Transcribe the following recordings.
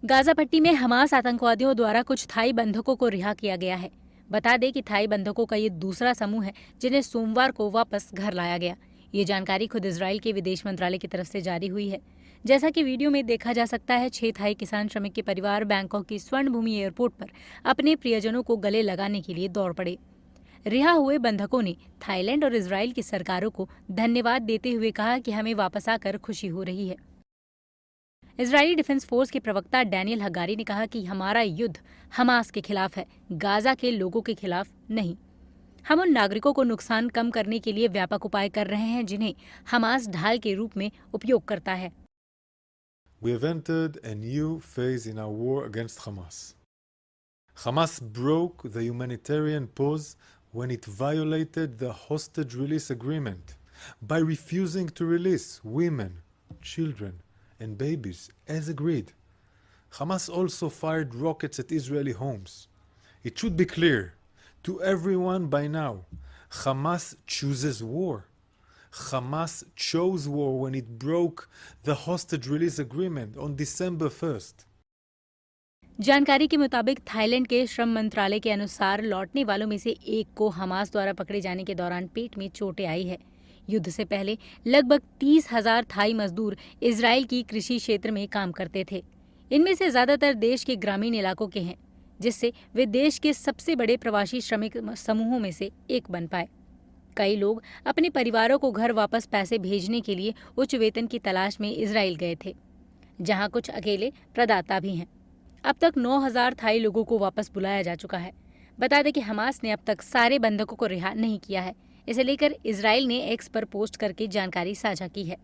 Gaza पट्टी में Hamas आतंकवादियों द्वारा कुछ थाई बंधकों को रिहा किया गया है। बता दें कि थाई बंधकों का ये दूसरा समूह है जिन्हें सोमवार को वापस घर लाया गया। ये जानकारी खुद इजराइल के विदेश मंत्रालय की तरफ से जारी हुई है। जैसा कि वीडियो में देखा जा सकता है, 6 थाई किसान श्रमिक के परिवार बैंकॉक की स्वर्ण भूमि एयरपोर्ट पर अपने प्रियजनों को गले लगाने के लिए दौड़ पड़े। रिहा हुए बंधकों ने थाईलैंड और इजराइल की सरकारों को धन्यवाद देते हुए कहा कि हमें वापस आकर खुशी हो रही है। इजरायली डिफेंस फोर्स के प्रवक्ता डैनियल हगारी ने कहा कि हमारा युद्ध हमास के खिलाफ है, गाजा के लोगों के खिलाफ नहीं। हम उन नागरिकों को नुकसान कम करने के लिए व्यापक उपाय कर रहे हैं जिन्हें हमास ढाल के रूप में उपयोग करता है। We have entered a new phase in our war against Hamas. Hamas broke the humanitarian pause when it violated the hostage release agreement by refusing to release women, children, and babies as agreed. Hamas also fired rockets at Israeli homes. It should be clear to everyone by now, Hamas chooses war. Hamas chose war when it broke the hostage release agreement on December 1st. जानकारी के मुताबिक Thailand के श्रम मंत्रालय के अनुसार लौटने वालों में से एक को हमास द्वारा पकड़े जाने के दौरान पेट में चोटें आई है। युद्ध से पहले लगभग 30,000 थाई मजदूर इजराइल की कृषि क्षेत्र में काम करते थे। इनमें से ज्यादातर देश के ग्रामीण इलाकों के हैं, जिससे वे देश के सबसे बड़े प्रवासी श्रमिक समूहों में से एक बन पाए। कई लोग अपने परिवारों को घर वापस पैसे भेजने के लिए उच्च वेतन की तलाश में इजराइल गए थे, जहां कुछ अकेले प्रदाता भी हैं। अब तक 9,000 थाई लोगों को वापस बुलाया जा चुका है। बता दें कि हमास ने अब तक सारे बंधकों को रिहा नहीं किया है। इसे लेकर इजराइल ने एक्स पर पोस्ट करके जानकारी साझा की है।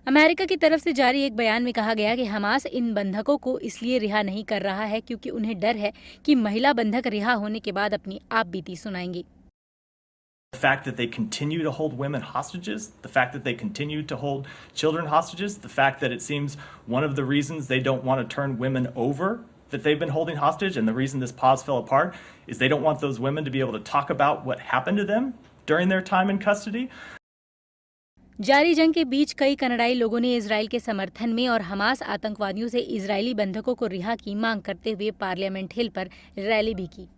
अमेरिका की तरफ से जारी एक बयान में कहा गया कि हमास इन बंधकों को इसलिए रिहा नहीं कर रहा है क्योंकि उन्हें डर है कि महिला बंधक रिहा होने के बाद अपनी आपबीती सुनाएंगी। The fact that they continue to hold women hostages, the fact that they continue to hold children hostages, the fact that it seems one of the reasons they don't want to turn women over that they've been holding hostage and the reason this pause fell apart is they don't want those women to be able to talk about what happened to them during their time in custody. जारी जंग के बीच कई कनाडाई लोगों ने Israel के समर्थन में और हमास आतंकवादियों से इजरायली बंधकों को रिहा की मांग करते हुए पार्लियामेंट हिल पर रैली भी की।